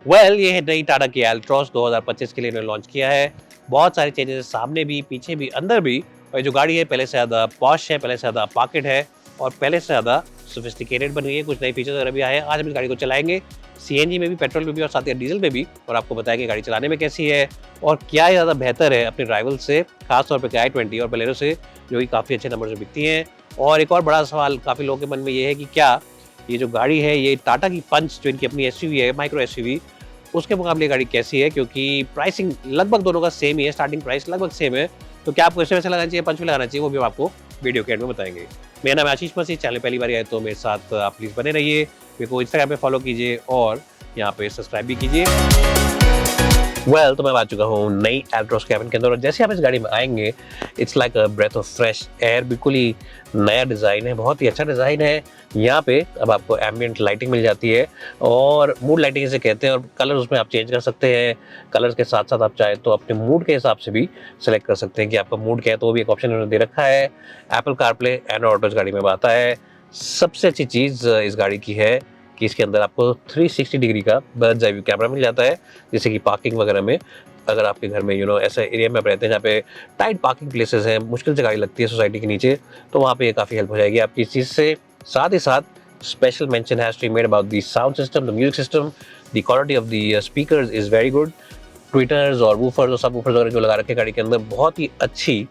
ये है नई टाटा की एल्ट्रॉस 2025 के लिए इन्होंने लॉन्च किया है। बहुत सारे चेंजेस सामने भी, पीछे भी, अंदर भी। और जो गाड़ी है पहले से ज़्यादा पॉश है, पहले से ज़्यादा पॉकेट है और पहले से ज़्यादा सोफिस्टिकेटेड बन गई है। कुछ नए फीचर्स वगैरह भी आए हैं। आज हम इस गाड़ी को चलाएंगे, सीएनजी में भी, पेट्रोल में भी और साथ ही डीजल में भी, और आपको बताएंगे गाड़ी चलाने में कैसी है और क्या ज़्यादा बेहतर है अपने राइवल से, खासतौर पर i20 और बोलेरो से, जो कि काफ़ी अच्छे नंबर से बिकती हैं। और एक और बड़ा सवाल काफ़ी लोगों के मन में ये है कि क्या ये जो गाड़ी है, ये टाटा की पंच जो इनकी अपनी एसयूवी है, माइक्रो एसयूवी, उसके मुकाबले गाड़ी कैसी है, क्योंकि प्राइसिंग लगभग दोनों का सेम ही है, स्टार्टिंग प्राइस लगभग सेम है। तो क्या आपको इसमें वैसे लगाना चाहिए, पंच में लगाना चाहिए, वो भी हम आपको वीडियो के एंड में बताएंगे। मेरा नाम है आशीष मसीह, चैनल पहली बार आए तो मेरे साथ आप प्लीज़ बने रहिए, मेरे को इंस्टाग्राम पे फॉलो कीजिए और यहाँ पे सब्सक्राइब भी कीजिए। तो मैं आ चुका हूँ नई एल्ट्रॉस कैबिन के अंदर, और जैसे आप इस गाड़ी में आएंगे, it's like a breath of fresh air. बिल्कुल ही नया डिज़ाइन है, बहुत ही अच्छा डिज़ाइन है। यहाँ पे अब आपको एम्बियंट लाइटिंग मिल जाती है और मूड लाइटिंग इसे कहते हैं, और कलर उसमें आप चेंज कर सकते हैं। कलर्स के साथ साथ आप चाहे तो अपने मूड के हिसाब से भी सेलेक्ट कर सकते हैं कि आपका मूड क्या है, तो वो भी एक ऑप्शन उन्होंने दे रखा है। एप्पल कारप्ले एंड ऑटो इस गाड़ी में आता है। सबसे अच्छी चीज़ इस गाड़ी की है कि इसके अंदर आपको 360 डिग्री का बर्ड्स आई व्यू कैमरा मिल जाता है, जैसे कि पार्किंग वगैरह में, अगर आपके घर में ऐसे एरिया में आप रहते हैं जहाँ पे टाइट पार्किंग प्लेसेस हैं, मुश्किल से गाड़ी लगती है सोसाइटी के नीचे, तो वहाँ पे ये काफ़ी हेल्प हो जाएगी आपकी इस चीज़ से। साथ ही साथ special mention has to be made about the sound system, the music system, the quality of the speakers is very good. Tweeters और वूफर्स और सब वूफर्स वगैरह जो लगा रखे हैं गाड़ी के अंदर, बहुत ही अच्छी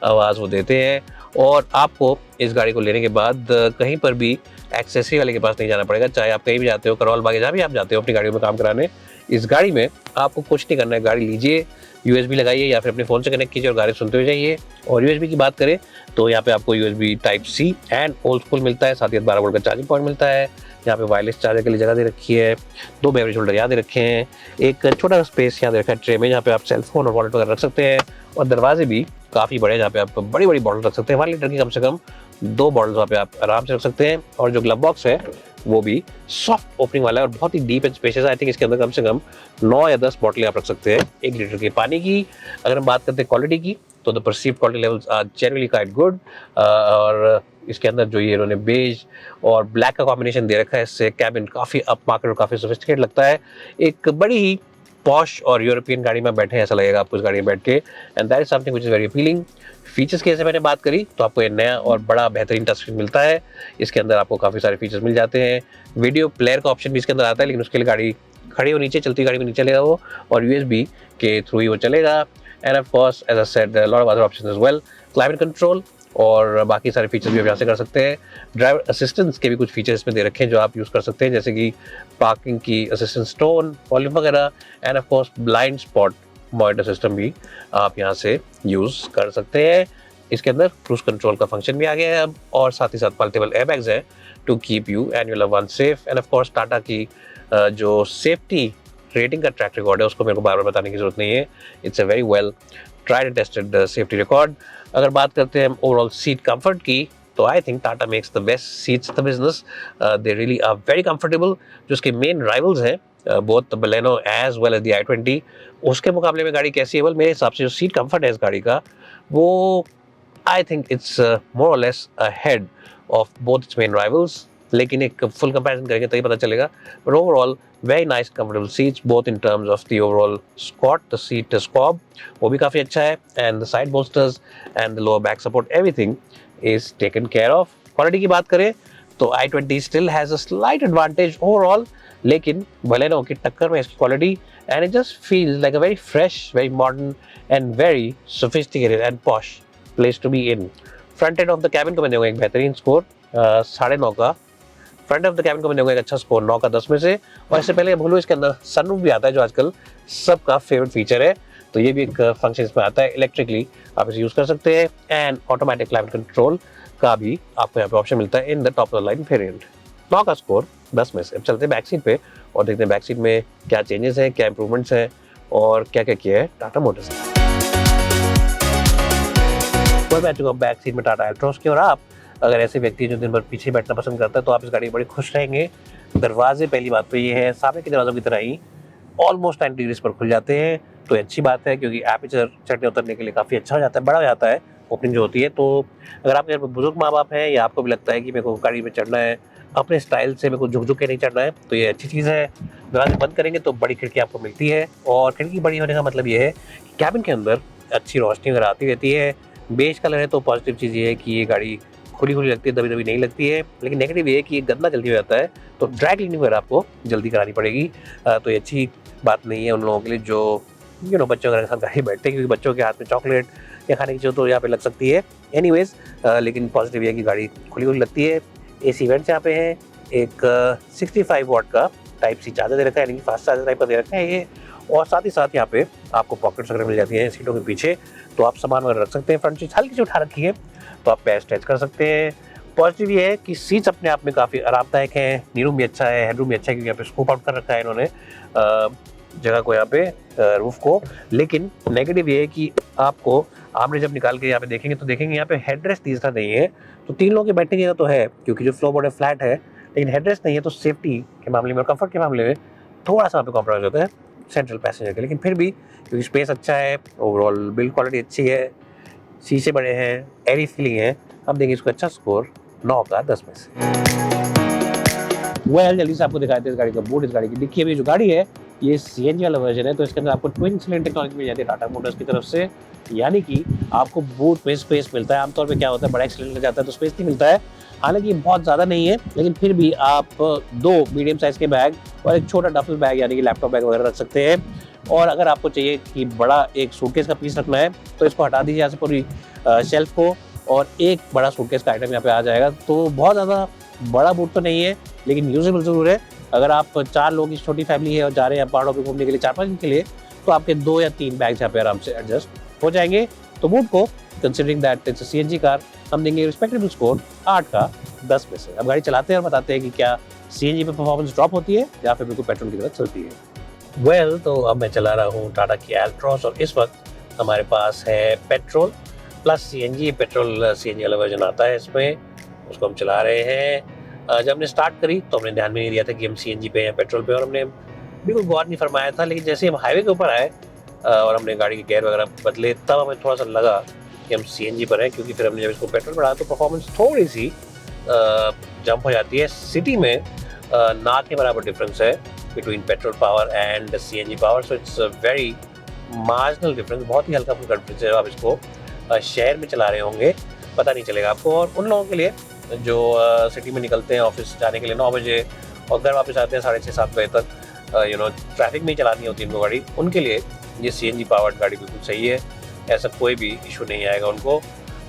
आवाज़ वो देते हैं। और आपको इस गाड़ी को लेने के बाद कहीं पर भी एक्सेसरी वाले के पास नहीं जाना पड़ेगा। चाहे आप कहीं भी जाते हो, करौल बाग, जहाँ भी आप जाते हो अपनी गाड़ियों में काम कराने, इस गाड़ी में आपको कुछ नहीं करना है। गाड़ी लीजिए, यूएसबी लगाइए या फिर अपने फ़ोन से कनेक्ट कीजिए और गाड़ी सुनते हुए जाइए। और यूएसबी की बात करें तो यहाँ पे आपको USB type C and old school मिलता है, साथ ही 12 वोल्ट का चार्जिंग पॉइंट मिलता है। यहाँ पे वायरलेस चार्जर के लिए जगह दे रखी है, 2 बेवरेज होल्डर यहाँ दे रखे हैं, एक छोटा स्पेस यहाँ दे रखा है ट्रे में, जहाँ पे आप सेलफोन और वॉलेट वगैरह रख सकते हैं। और दरवाजे भी काफ़ी बड़े, जहाँ पे आप बड़ी बड़ी बॉटल रख सकते हैं, 1 लीटर की कम से कम 2 बॉटल्स वहाँ पे आप आराम से रख सकते हैं। और जो ग्लव बॉक्स है वो भी सॉफ्ट ओपनिंग वाला है और बहुत ही डीप एंड स्पेशियस है। आई थिंक इसके अंदर कम से कम 9 या 10 बॉटलें आप रख सकते हैं 1 लीटर के पानी की। अगर हम बात करते हैं क्वालिटी की, तो the perceived quality levels are generally quite good. और इसके अंदर जो ये इन्होंने बेज और ब्लैक का कॉम्बिनेशन दे रखा है, इससे कैबिन काफ़ी अप मार्केट और काफ़ी सोफिस्टिकेट लगता है। एक बड़ी ही पॉश और यूरोपियन गाड़ी में बैठे हैं ऐसा लगेगा आपको इस गाड़ी में बैठ के, and that is something which is very appealing. Features की जैसे मैंने बात करी तो आपको ये नया और बड़ा बेहतरीन टच स्क्रीन मिलता है। इसके अंदर आपको काफ़ी सारे फीचर्स मिल जाते हैं। वीडियो प्लेयर का ऑप्शन भी इसके अंदर आता है, लेकिन उसके लिए गाड़ी खड़ी हो नीचे, चलती गाड़ी में नीचे चलेगा वो, और यूएसबी के थ्रू ही वो चलेगा। And of course as I said lot of other options as well, climate control और बाकी सारे फीचर्स भी आप यहाँ से कर सकते हैं। ड्राइवर असिस्टेंस के भी कुछ फीचर्स इसमें दे रखे हैं जो आप यूज़ कर सकते हैं, जैसे कि पार्किंग की असिस्टेंस, टोन, वॉल्यूम वगैरह, and of course blind spot monitor system भी आप यहाँ से यूज़ कर सकते हैं। इसके अंदर क्रूज कंट्रोल का फंक्शन भी आ गया है अब, और साथ ही साथ मल्टीपल एयरबैग्स हैं to keep you and your loved one safe. And of course Tata की जो सेफ्टी रेटिंग का ट्रैक रिकॉर्ड है उसको मेरे को बार बार बताने की जरूरत नहीं है। It's a very well tried and tested safety record. अगर बात करते हैं ओवरऑल सीट कंफर्ट की, तो I think Tata makes the best seats in the business. They really are very comfortable. जो उसके मेन राइवल्स हैं both Baleno as well as the i20, उसके मुकाबले में गाड़ी कैसी है? वेल, मेरे हिसाब से जो सीट कंफर्ट है इस गाड़ी का, वो I think it's more or less ahead of both its main rivals. लेकिन एक फुल कंपैरिजन करेंगे तो ही पता चलेगा। But overall very nice comfortable seats both in terms of the overall squat, the seat squab वो भी काफ़ी अच्छा है, and the side bolsters and the lower back support, everything is taken care of. Quality की बात करें तो i20 still has a slight advantage overall, लेकिन बलेनो की टक्कर में इसकी quality, and it just feels like a very fresh, very modern and very sophisticated and posh place to be in. Front end of the cabin को मैं दूंगा एक बेहतरीन स्कोर 9.5 का। फ्रंट ऑफ द कैबिन को मैं दूंगा एक अच्छा स्कोर 9 का 10 में से। और इससे पहले भूलो, इसके अंदर सनरूफ भी आता है जो आजकल सबका फेवरेट फीचर है, तो ये भी एक फंक्शन इसमें आता है। इलेक्ट्रिकली आप इसे यूज़ कर सकते हैं, एंड ऑटोमेटिक क्लाइमेट कंट्रोल का भी आपको यहाँ पे ऑप्शन मिलता है in the top of the line variant. 9 का स्कोर 10 में से। अब चलते हैं बैक सीट पे और देखते हैं बैक सीट में क्या चेंजेस हैं, क्या इंप्रूवमेंट्स हैं और क्या क्या किया है टाटा मोटर्स ने। मैं चुका बैक सीट में टाटा एल्ट्रॉस की, और आप अगर ऐसे व्यक्ति जो दिन भर पीछे बैठना पसंद करता है तो आप इस गाड़ी में बड़े खुश रहेंगे। दरवाजे पहली बात तो ये है, सामने के दरवाजों की तरह ही ऑलमोस्ट 90 डिग्रीज पर खुल जाते हैं, तो अच्छी बात है क्योंकि एपर्चर चढ़ने उतरने के लिए काफ़ी अच्छा हो जाता है, बड़ा हो जाता है। ओपनिंग जो होती है। तो अगर आपके घर में बुजुर्ग माँ बाप हैं या आपको भी लगता है कि मेरे को गाड़ी में चढ़ना है अपने स्टाइल से, मेरे को झुक झुक के नहीं चढ़ना है, तो ये अच्छी चीज़ है। दरवाजे बंद करेंगे तो बड़ी खिड़की आपको मिलती है, और खिड़की बड़ी होने का मतलब ये है कि कैबिन के अंदर अच्छी रोशनी वगैरह आती रहती है। बेज कलर है तो पॉजिटिव चीज़ ये है कि ये गाड़ी खुली खुली लगती है, दबी दबी नहीं लगती है। लेकिन नेगेटिव ये है कि ये गंदा जल्दी हो जाता है, तो ड्राई क्लीनिंग वगैरह आपको जल्दी करानी पड़ेगी। तो ये अच्छी बात नहीं है उन लोगों के लिए जो बच्चों वगैरह के साथ गाड़ी बैठते हैं, क्योंकि बच्चों के हाथ में चॉकलेट या खाने की चीज़ तो यहाँ पे लग सकती है। एनीवेज, लेकिन पॉजिटिव ये है कि गाड़ी खुली खुली लगती है। AC वेंट्स यहाँ पे हैं। एक 65 वॉट का टाइप सी चार्जर दे रखा है, यानी कि फास्ट चार्जर टाइप का दे रखा है ये। और साथ ही साथ यहाँ पे आपको पॉकेट्स वगैरह मिल जाती हैं सीटों के पीछे, तो आप सामान वगैरह रख सकते हैं। फ्रंट सीट हल्की सी उठा रखी है तो आप पैर स्ट्रेच कर सकते हैं। पॉजिटिव ये है कि सीट्स अपने आप में काफ़ी आरामदायक हैं, नी रूम भी अच्छा है, हेड रूम भी अच्छा है, क्योंकि यहाँ पे स्कूप आउट कर रखा है इन्होंने जगह को, यहाँ पे रूफ को। लेकिन नेगेटिव ये है कि आपको आपने जब निकाल के यहाँ पे देखेंगे तो देखेंगे यहाँ पे हेडरेस्ट तीसरा नहीं है। तो 3 लोगों के बैठने की जगह तो है, क्योंकि जो फ्लोरबोर्ड है फ्लैट है, लेकिन हेडरेस्ट नहीं है। तो सेफ्टी के मामले में और कंफर्ट के मामले में थोड़ा सा यहाँ पे कॉम्प्रोमाइज होता है सेंट्रल पैसेंजर के। लेकिन फिर भी क्योंकि स्पेस अच्छा है, ओवरऑल बिल्ड क्वालिटी अच्छी है, शीशे बड़े हैं, एयरी फीलिंग है, हम देंगे इसको अच्छा स्कोर 9 का 10 में से। जल्दी से आपको दिखाते हैं इस गाड़ी का बूट। इस गाड़ी की डिक्की, अभी जो गाड़ी है ये CNG वाला वर्जन है, तो इसके अंदर आपको ट्विन सिलेंडर टेक्नोलॉजी मिल जाती है टाटा मोटर्स की तरफ से, यानी कि आपको बूट में स्पेस मिलता है। आमतौर पे क्या होता है, बड़ा सिलेंडर जाता है तो स्पेस नहीं मिलता है। हालांकि ये बहुत ज़्यादा नहीं है, लेकिन फिर भी आप 2 मीडियम साइज़ के बैग और एक छोटा डफल बैग यानी कि लैपटॉप बैग वगैरह रख सकते हैं। और अगर आपको चाहिए कि बड़ा एक सूटकेस का पीस रखना है तो इसको हटा दीजिए यहाँ से पूरी शेल्फ को, और एक बड़ा सूटकेस का आइटम यहाँ पे आ जाएगा। तो बहुत ज़्यादा बड़ा बूट तो नहीं है, लेकिन यूजेबल ज़रूर है। अगर आप 4 लोग की छोटी फैमिली है और जा रहे हैं पहाड़ों पे घूमने के लिए 4-5 दिन के लिए, तो आपके 2 या 3 बैग्स यहाँ पे आराम से एडजस्ट हो जाएंगे। तो बूट को considering that it's a CNG car, हम देंगे रिस्पेक्टेबल स्कोर 8 का 10 में से। अब गाड़ी चलाते हैं और बताते हैं कि क्या CNG पे परफॉर्मेंस ड्रॉप होती है या फिर बिल्कुल पेट्रोल की तरह चलती है। तो अब मैं चला रहा हूँ टाटा की एल्ट्रॉस, और इस वक्त हमारे पास है petrol plus CNG। Petrol CNG वाला वर्जन आता है इसमें, उसको हम चला रहे हैं। जब हमने स्टार्ट करी तो हमने ध्यान में नहीं दिया था कि हम CNG पे हैं पेट्रोल पे, और हमने बिल्कुल गौर नहीं फरमाया था। लेकिन जैसे हम हाईवे के ऊपर आए और हमने गाड़ी के गियर वगैरह बदले, तब हमें थोड़ा सा लगा कि हम CNG पर हैं, क्योंकि फिर हमने जब इसको पेट्रोल बढ़ाया तो परफॉर्मेंस थोड़ी सी जंप हो जाती है। सिटी में ना के बराबर डिफरेंस है between petrol power and CNG power, so it's very marginal difference, बहुत ही हल्का फुल्का डिफरेंस है। आप इसको शहर में चला रहे होंगे पता नहीं चलेगा आपको। और उन लोगों के लिए जो सिटी में निकलते हैं ऑफिस जाने के लिए 9 बजे और घर वापस आते हैं 6:30-7 बजे तक, ट्रैफिक में ही चलानी होती है इनको गाड़ी, उनके लिए ये CNG पावर्ड गाड़ी बिल्कुल सही है। ऐसा कोई भी इशू नहीं आएगा उनको।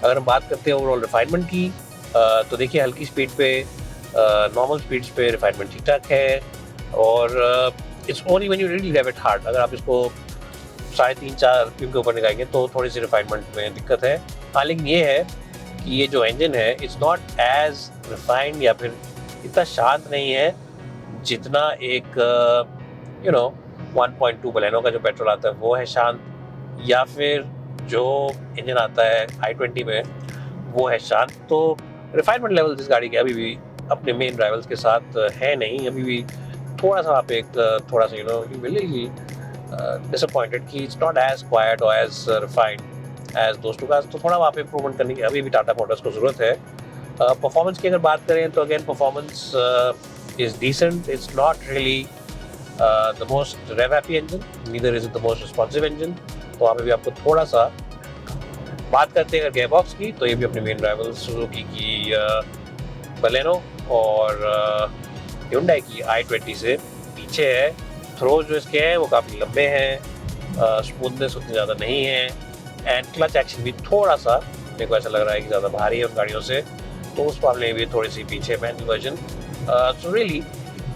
अगर हम बात करते हैं ओवरऑल रिफाइनमेंट की, तो देखिए हल्की स्पीड पे, नॉर्मल स्पीड्स पे रिफाइनमेंट ठीक ठाक है। और it's only when you really drive it hard, अगर आप इसको 3.5-4 RPM के ऊपर निकालेंगे तो थोड़ी सी रिफाइनमेंट में दिक्कत है। हाँ, लेकिन ये है कि ये जो इंजन है इट्स नॉट एज रिफाइंड या फिर इतना शांत नहीं है जितना एक 1.2 बलेनो का जो पेट्रोल आता है वो है शांत, या फिर जो इंजन आता है i20 में वो है शांत। तो रिफाइनमेंट लेवल इस गाड़ी के अभी भी अपने मेन राइवल्स के साथ है नहीं, अभी भी थोड़ा सा आप एक थोड़ा सा यू विल डिसअपॉइंटेड कि इट्स नॉट एज क्वाइट और as refined as those two cars. तो थोड़ा वहाँ पे इम्प्रूवमेंट करने की अभी भी टाटा मोटर्स को ज़रूरत है। परफॉर्मेंस की अगर बात करें तो again performance is decent, it's not really the most rev happy engine, neither is the most responsive engine. तो वहाँ पे भी आपको थोड़ा सा बात करते हैं अगर गेयर बॉक्स की, तो ये भी अपने मेन राइवल सुजुकी की बलेनो और Hyundai की i20 से पीछे है। थ्रोज जो इसके हैं वो काफ़ी लंबे हैं, स्मूथनेस उतनी ज़्यादा नहीं है, एंड क्लच एक्शन भी थोड़ा सा मेरे को ऐसा लग रहा है कि ज़्यादा भारी है उन गाड़ियों से, तो उस मामले में भी थोड़ी सी पीछे manual version. So really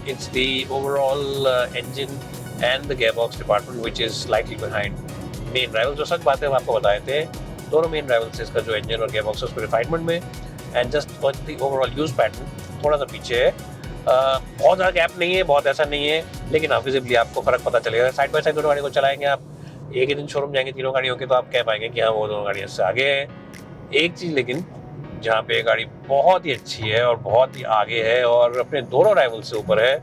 it's the overall engine and the gear box department which is slightly behind main rival. जो सच बात है हम आपको बताए थे, दोनों मेन राइवल से इसका जो इंजन और गियर बॉक्स है उसको रिफाइनमेंट में and just on the overall use pattern थोड़ा सा पीछे है। बहुत ज़्यादा गैप नहीं है, बहुत ऐसा नहीं है, लेकिन विजिबली आपको फ़र्क पता चलेगा। साइड बाय साइड दोनों गाड़ी को चलाएंगे आप, एक ही दिन शोरूम जाएंगे तीनों गाड़ियों के, तो आप कह पाएंगे कि हाँ वो दोनों गाड़ियों से आगे है। एक चीज़ लेकिन जहाँ पे गाड़ी बहुत ही अच्छी है और बहुत ही आगे है और अपने दोनों राइवल से ऊपर है,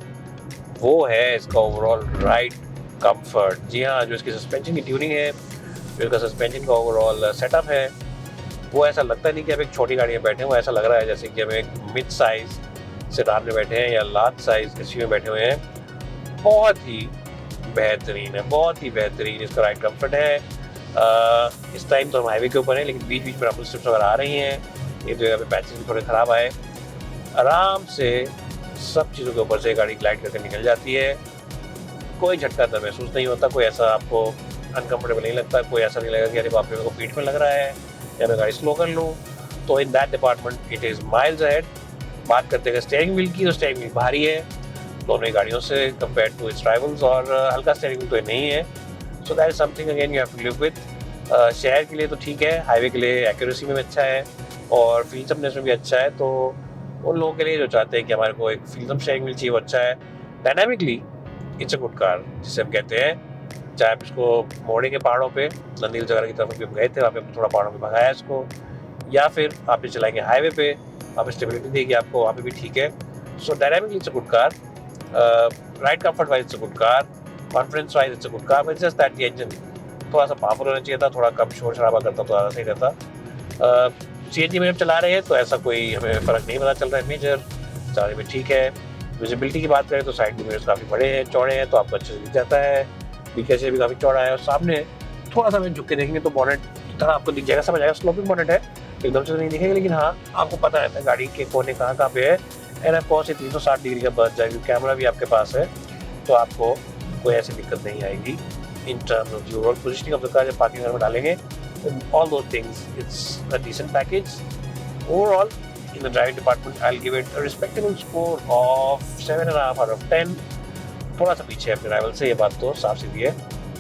वो है इसका ओवरऑल राइड कंफर्ट। जी हाँ, जो इसकी सस्पेंशन की ट्यूनिंग है, जो इसका सस्पेंशन का ओवरऑल सेटअप है, वो ऐसा लगता नहीं कि आप एक छोटी गाड़ी में बैठे हैं, वो ऐसा लग रहा है जैसे कि हम एक मिड साइज सेडान में बैठे हैं या लार्ज साइज एसयूवी में बैठे हुए हैं। बहुत ही बेहतरीन है, बहुत ही बेहतरीन इसका राइड कंफर्ट है। इस टाइम तो हम हाईवे के ऊपर हैं, लेकिन बीच बीच में रम्बल स्ट्रिप्स वगैरह आ रही हैं। ये जो यहाँ पे पैचेस भी थोड़े ख़राब आए, आराम से सब चीज़ों के ऊपर से गाड़ी ग्लाइड करके निकल जाती है। कोई झटका तो महसूस नहीं होता, कोई ऐसा आपको अनकम्फर्टेबल नहीं लगता, कोई ऐसा नहीं लगेगा कि अरे बाप रे मेरे को पीठ में लग रहा है या मैं गाड़ी स्लो कर लूँ। तो in that department it is miles ahead. बात करते हैं स्टीयरिंग व्हील की, तो स्टीयरिंग व्हील भारी है दोनों ही गाड़ियों से कंपेयर टू इट्स राइवल्स, और हल्का स्टीयरिंग व्हील तो नहीं है। So that is something again you have to live with. शहर के लिए तो ठीक है, हाईवे के लिए एक्यूरेसी में भी अच्छा है और फील्डमनेस में भी अच्छा है। तो उन लोगों के लिए जो चाहते हैं कि हमारे को एक फील्डम स्टीयरिंग व्हील चाहिए, वो अच्छा है। Dynamically it's a good car जिसे हम कहते हैं। चाहे आप इसको मोड़े के पहाड़ों पे नंदील जगह की तरफ भी हम गए थे, वहाँ पे हमने थोड़ा पहाड़ों में भगाया इसको, या फिर आप ये चलाएंगे हाईवे पे, आप स्टेबिलिटी देगी आपको, वहाँ पे भी ठीक है। So dynamically it's a good car, ride comfort wise it's a good car, confidence wise it's a good car, but just that the engine थोड़ा सा पावरफुल होना चाहिए था, थोड़ा कम शोर शराबा करता तो ज़्यादा सही रहता। सीएनजी में हम चला रहे हैं तो ऐसा कोई हमें फ़र्क नहीं पता चल रहा है मेजर, चलाने में ठीक है। विजिबिलिटी की बात करें तो साइड मिरर्स काफ़ी बड़े हैं, चौड़े हैं, तो आपको अच्छे से दिख जाता है। पीछे से भी काफ़ी चौड़ा है, और सामने थोड़ा सा हमें झुक के देखेंगे तो बॉनेट की तरह आपको दिख जाएगा, समझ आएगा स्लोपिंग बॉनेट है, एकदम से तो नहीं दिखेगा, लेकिन हाँ आपको पता रहता है गाड़ी के कोने कहाँ पे है। एंड ऑफ कोर्स ये 360 डिग्री का बच जाएगी, कैमरा भी आपके पास है, तो आपको कोई ऐसी दिक्कत नहीं आएगी in terms of the overall positioning of the car. जब पार्किंग में डालेंगे all those things, it's a decent package overall. In the driving department, I'll give it a respectable score of 7.5 out of 10. थोड़ा सा पीछे है अपने rival से, ये बात तो साफ सीधी है,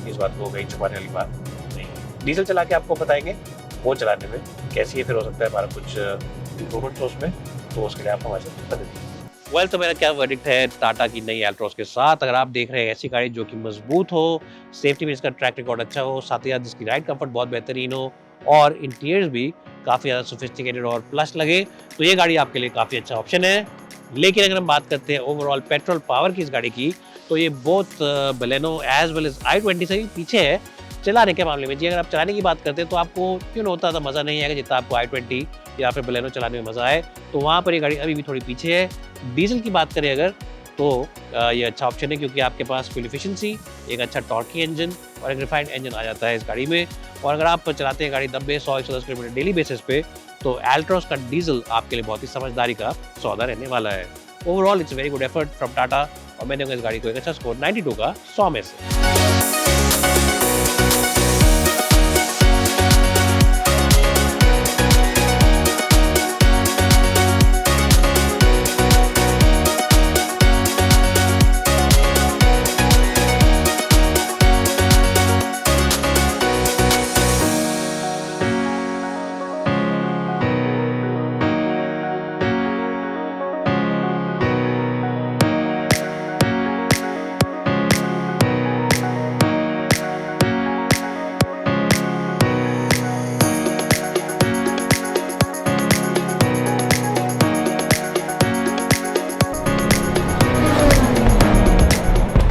इस बात को कहीं छुपाने वाली बात नहीं। डीजल चला के आपको बताएंगे वो चलाने में कैसी है, फिर हो सकता है हमारा कुछ इम्प्रूवमेंट हो उसमें, तो उसके लिए आप हमारे साथ बने रहिए। वेल, तो मेरा क्या वर्डिक्ट है टाटा की नई एल्ट्रोस के साथ। अगर आप देख रहे हैं ऐसी गाड़ी जो कि मजबूत हो, सेफ्टी में इसका ट्रैक रिकॉर्ड अच्छा हो, साथ ही साथ जिसकी राइड कंफर्ट बहुत बेहतरीन हो और इंटीरियर्स भी काफ़ी ज़्यादा सोफिस्टिकेटेड और प्लस लगे, तो ये गाड़ी आपके लिए काफ़ी अच्छा ऑप्शन है। लेकिन अगर हम बात करते हैं ओवरऑल पेट्रोल पावर की इस गाड़ी की, तो ये both Baleno as well as i20 से भी पीछे है चलाने के मामले में। जी अगर आप चलाने की बात करते हैं तो आपको क्यों ना होता था मज़ा नहीं आएगा जितना आपको i20 या फिर बलेनो चलाने में मज़ा आए, तो वहाँ पर ये गाड़ी अभी भी थोड़ी पीछे है। डीजल की बात करें अगर, तो ये अच्छा ऑप्शन है क्योंकि आपके पास फ्यूल एफिशिएंसी, एक अच्छा टॉर्की इंजन और एक रिफाइंड इंजन आ जाता है इस गाड़ी में। और अगर आप चलाते हैं गाड़ी 90-100-110 किलोमीटर डेली बेसिस पे, तो एल्ट्रोस का डीजल आपके लिए बहुत ही समझदारी का सौदा रहने वाला है। Overall it's very good effort from Tata, और मैंने इस गाड़ी को एक अच्छा स्कोर 92 का 100 में से।